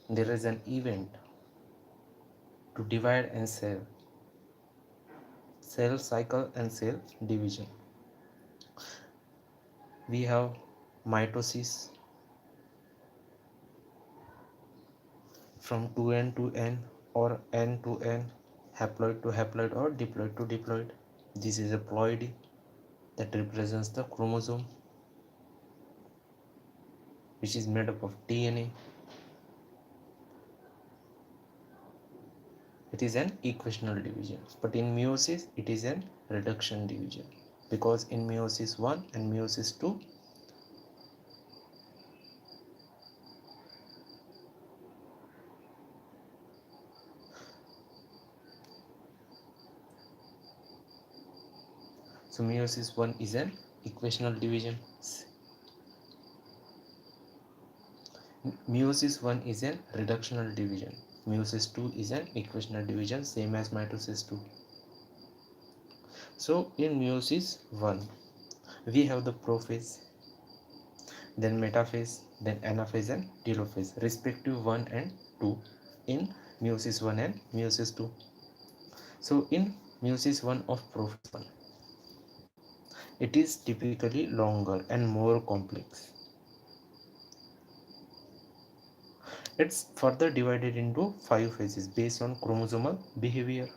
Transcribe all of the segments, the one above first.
there is an event to divide and cell cycle and cell division. We have mitosis from 2n to n or n to n, haploid to haploid or diploid to diploid. This is a ploidy that represents the chromosome, which is made up of DNA. It is an equational division, but in meiosis it is an reduction division, because in meiosis 1 and meiosis 2, so meiosis 1 is an equational division, meiosis 1 is an reductional division, meiosis 2 is an equational division, same as mitosis 2. So in meiosis 1 we have the prophase, then metaphase, then anaphase and telophase, respective 1 and 2 in meiosis 1 and meiosis 2. So in meiosis 1 of prophase 1, it is typically longer and more complex. It's further divided into 5 phases based on chromosomal behavior,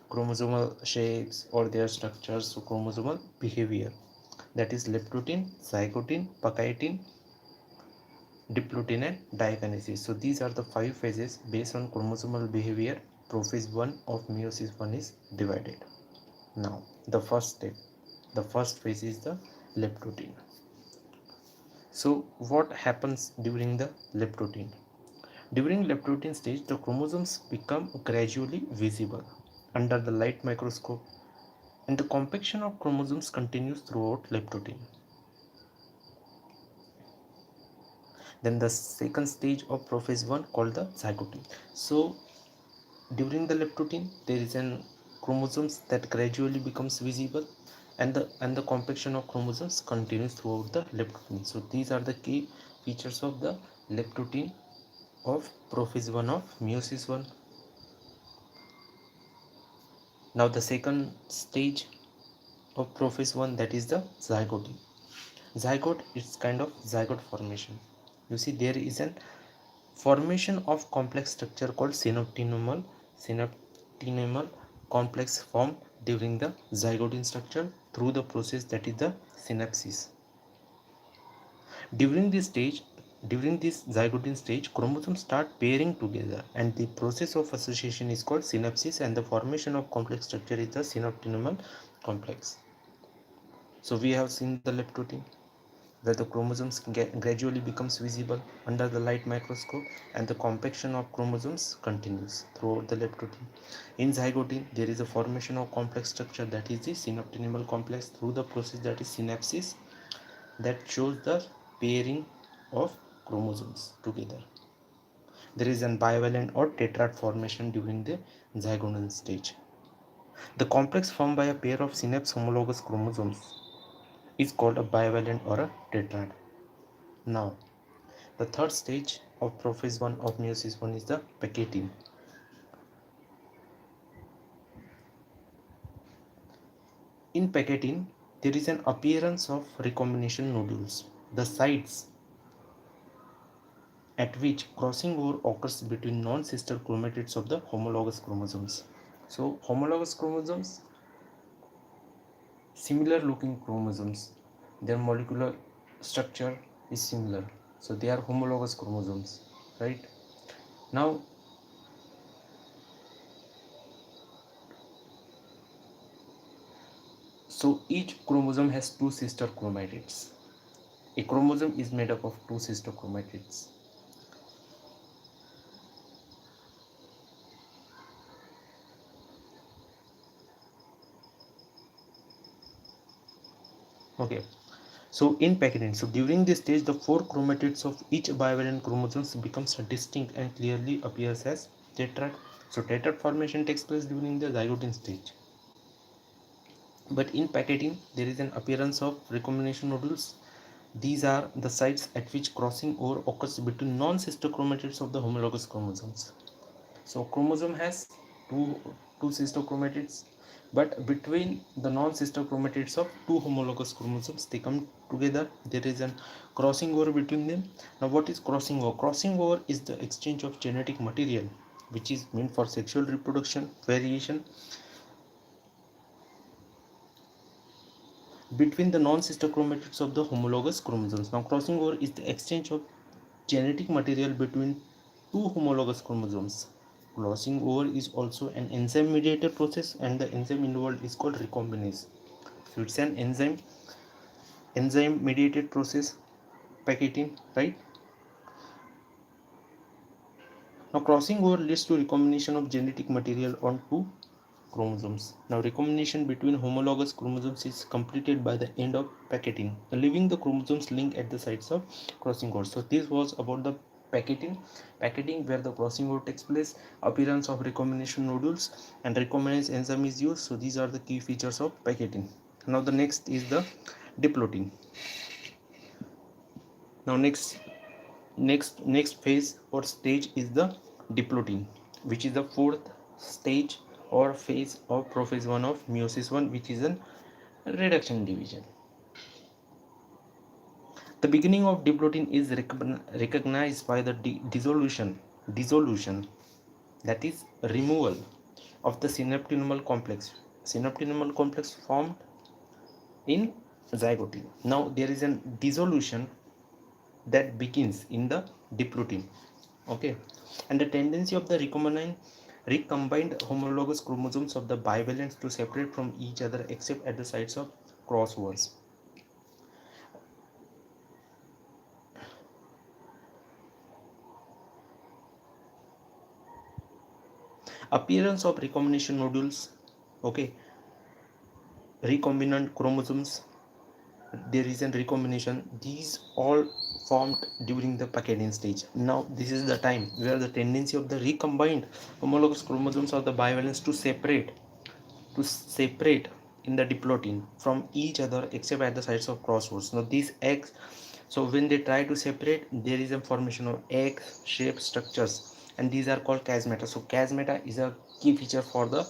chromosomal shapes or their structures, so chromosomal behavior, that is leptotin, zygotin, pakaitin, diplotin and diakinesis. So these are the 5 phases based on chromosomal behavior. Prophase 1 of meiosis 1 is divided. Now the first phase is the leptotin. So what happens during the leptotin? During leptotin stage, the chromosomes become gradually visible under the light microscope, and the compaction of chromosomes continues throughout leptotin. Then the second stage of prophase 1 called the zygotin. So during the leptotin, there is an chromosomes that gradually becomes visible, and the compaction of chromosomes continues throughout the leptotin. So these are the key features of the leptotin of prophase 1 of meiosis 1. Now the second stage of prophase 1, that is the zygote. Zygote is kind of zygote formation. You see there is an formation of complex structure called synaptinumal complex formed during the zygote structure through the process that is the synapsis. During this stage, during this zygote stage, chromosomes start pairing together, and the process of association is called synapsis, and the formation of complex structure is the synaptinumal complex. So we have seen the leptotin, where the chromosomes gradually becomes visible under the light microscope, and the compaction of chromosomes continues throughout the leptotin. In zygote, there is a formation of complex structure, that is the synaptinumal complex, through the process that is synapsis, that shows the pairing of chromosomes together. There is an bivalent or tetrad formation during the zygotal stage. The complex formed by a pair of synapse homologous chromosomes is called a bivalent or a tetrad. Now, the third stage of prophase 1 of meiosis 1 is the packeting. In packeting, there is an appearance of recombination nodules, the sites at which crossing over occurs between non-sister chromatids of the homologous chromosomes. So, homologous chromosomes, similar looking chromosomes, their molecular structure is similar. So, they are homologous chromosomes, right? Now, so each chromosome has two sister chromatids. A chromosome is made up of two sister chromatids. Okay. So in pachyderm, so during this stage, the four chromatids of each bivalent chromosomes becomes distinct and clearly appears as tetrad. So tetrad formation takes place during the zygote stage. But in pachyderm, there is an appearance of recombination nodules These are the sites at which crossing over occurs between non-sister chromatids of the homologous chromosomes. So chromosome has two sister chromatids, but between the non-sister chromatids of two homologous chromosomes, they come together. There is a crossing over between them. Now what is crossing over? Crossing over is the exchange of genetic material which is meant for sexual reproduction, variation between the non-sister chromatids of the homologous chromosomes. Now crossing over is the exchange of genetic material between two homologous chromosomes. Crossing over is also an enzyme mediated process, and the enzyme involved is called recombinase. So it's an enzyme mediated process, packaging, right? Now crossing over leads to recombination of genetic material on two chromosomes. Now recombination between homologous chromosomes is completed by the end of packaging, leaving the chromosomes linked at the sites of crossing over. So this was about the packaging where the crossing over takes place, appearance of recombination nodules, and recombinase enzyme is used. So these are the key features of packaging. Now the next is the diploting. Now next phase or stage is the diploting, which is the fourth stage or phase of prophase 1 of meiosis 1, which is an reduction division. The beginning of diploting is recognized by the dissolution, that is removal of the synaptonomal complex formed in zygote. Now there is a dissolution that begins in the diplotin. Okay, and the tendency of the recombined homologous chromosomes of the bivalents to separate from each other except at the sites of crossovers. Appearance of recombination nodules. Okay, recombinant chromosomes, there is a recombination. These all formed during the packaging stage. Now this is the time where the tendency of the recombined homologous chromosomes of the bivalents to separate in the diplotin from each other except at the sites of crossovers. Now these eggs, so when they try to separate, there is a formation of egg shaped structures, and these are called chiasmata. So chiasmata is a key feature for the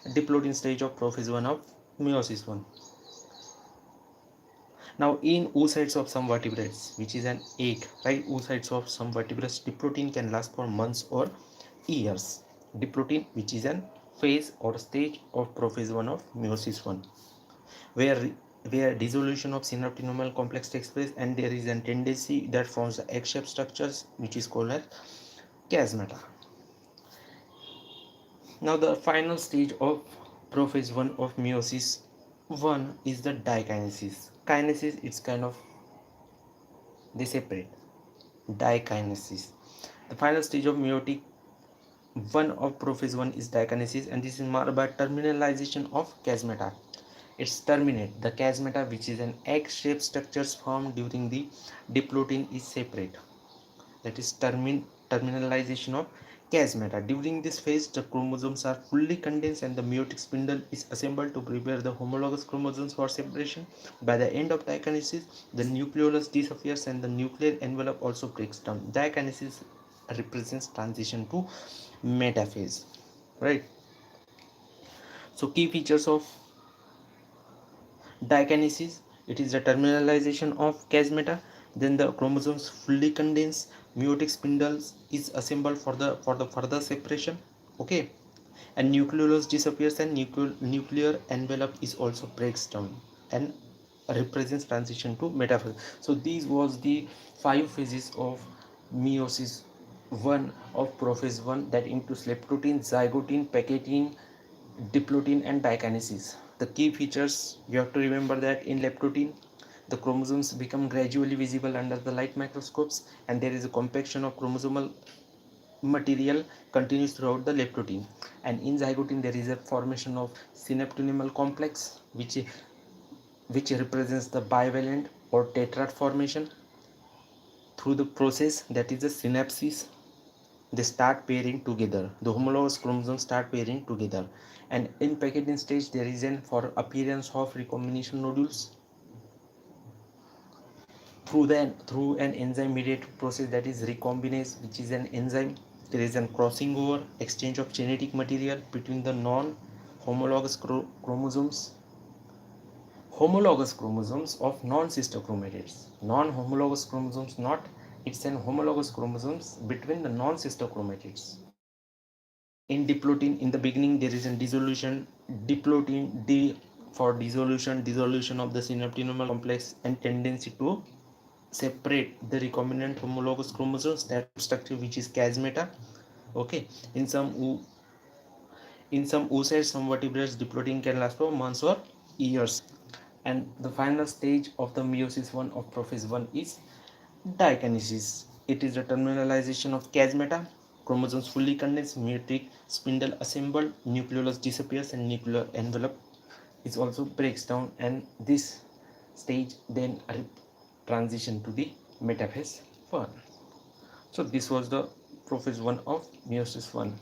diplotin stage of prophase 1 of meiosis 1. Now in oocytes of some vertebrates, which is an egg, right? Oocytes of some vertebrates, diplotin can last for months or years. Diplotin, which is an phase or stage of prophase 1 of meiosis 1, where dissolution of synaptonomal complex takes place, and there is a tendency that forms the egg-shaped structures, which is called as chiasmata. Now the final stage of prophase 1 of meiosis 1 is the dikinesis. Kinesis, it's kind of, they separate. Dikinesis. The final stage of meiotic 1 of prophase 1 is dikinesis, and this is marked by terminalization of chiasmata. It's terminate. The chiasmata, which is an egg-shaped structures formed during the diplotin, is separate. That is terminalization of chiasmata. During this phase, the chromosomes are fully condensed and the meiotic spindle is assembled to prepare the homologous chromosomes for separation. By the end of dikinesis, the nucleolus disappears and the nuclear envelope also breaks down. Dikinesis represents transition to metaphase, right? So key features of dikinesis, it is the terminalization of chiasmata, then the chromosomes fully condense, meiotic spindles is assembled for the further separation. Okay, and nucleolus disappears and nuclear envelope is also breaks down and represents transition to metaphase. So these was the 5 phases of meiosis 1 of prophase 1, that includes leptotin, zygotin, packaging, diplotin, and dikinesis. The key features, you have to remember that in leptotin, the chromosomes become gradually visible under the light microscopes, and there is a compaction of chromosomal material continues throughout the leptotin. And in zygotin, there is a formation of synaptonomal complex, which represents the bivalent or tetrad formation. Through the process, that is the synapsis, they start pairing together. The homologous chromosomes start pairing together. And in packaging stage, there is an for appearance of recombination nodules. through an enzyme mediated process, that is recombinase, which is an enzyme. There is a crossing over exchange of genetic material between the non-homologous chromosomes of non-sister chromatids. Non-homologous chromosomes, not, it's an homologous chromosomes between the non-sister chromatids. In diplotin, in the beginning there is a dissolution, diplotin d for dissolution of the synaptonomal complex and tendency to separate the recombinant homologous chromosomes, that structure which is chiasmata. Okay, in some oocytes, some vertebrates, diplotin can last for months or years. And the final stage of the meiosis 1 of prophase 1 is dikinesis. It is the terminalization of chiasmata. Chromosomes fully condense, meiotic spindle assembled, nucleolus disappears, and nuclear envelope is also breaks down. And this stage then transition to the metaphase 1. So this was the prophase 1 of meiosis 1.